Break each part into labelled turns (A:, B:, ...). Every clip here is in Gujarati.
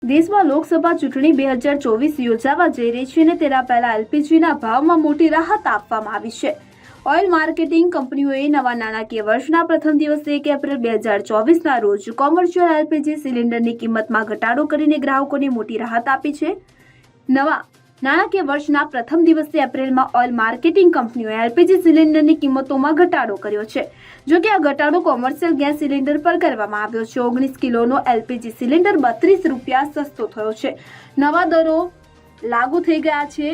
A: દેશમાં લોકસભા ચૂંટણી 2024 યોજાવા જઈ રહી છે અને તેના પહેલા એલપીજીના ભાવમાં મોટી રાહત આપવામાં આવી છે. ઓઇલ માર્કેટિંગ કંપનીઓએ નવા નાણાકીય વર્ષના પ્રથમ દિવસે 1 એપ્રિલ 2024ના રોજ કોમર્શિયલ એલપીજી સિલિન્ડરની કિંમતમાં ઘટાડો કરીને ગ્રાહકોને મોટી રાહત આપી છે. નવા નાણાકીય વર્ષના પ્રથમ દિવસે એપ્રિલમાં ઓઇલ માર્કેટિંગ કંપનીઓએ એલપીજી સિલિન્ડરની કિંમતોમાં ઘટાડો કર્યો છે. જો કે આ ઘટાડો કોમર્શિયલ ગેસ સિલિન્ડર પર કરવામાં આવ્યો છે. 19 કિલોનો એલપીજી સિલિન્ડર 32 રૂપિયા સસ્તો થયો છે. નવા દરો લાગુ થઈ ગયા છે.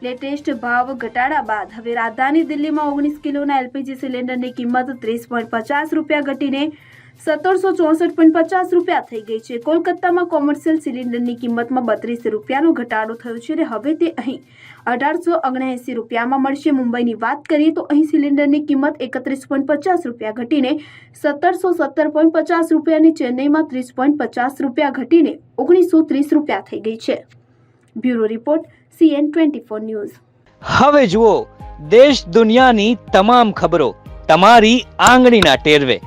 A: લેટેસ્ટ ભાવ ઘટાડા બાદ હવે રાજધાની દિલ્હીમાં 19 કિલોના એલપીજી સિલિન્ડરની કિંમત 30.50 રૂપિયા ઘટીને 1764.50 રૂપિયા થઈ ગઈ છે. કોલકાતામાં કોમર્શિયલ સિલિન્ડરની કિંમતમાં 32 રૂપિયાનો ઘટાડો થયો છે અને હવે તે અહીં 1879 રૂપિયામાં મળશે. મુંબઈની વાત કરીએ તો અહીં સિલિન્ડરની કિંમત 31.50 રૂપિયા ઘટીને 1717.50 રૂપિયાની, ચેન્નઈમાં 30.50 રૂપિયા ઘટીને 1930 રૂપિયા થઈ ગઈ છે. Bureau report CN24 news.
B: હવે જુઓ દેશ દુનિયાની તમામ ખબરો તમારી આંગળીના ટેરવે.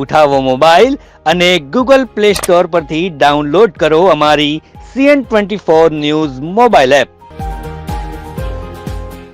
B: ઉઠાવો મોબાઈલ અને Google Play Store પરથી ડાઉનલોડ કરો અમારી CN24 ન્યૂઝ મોબાઈલ એપ.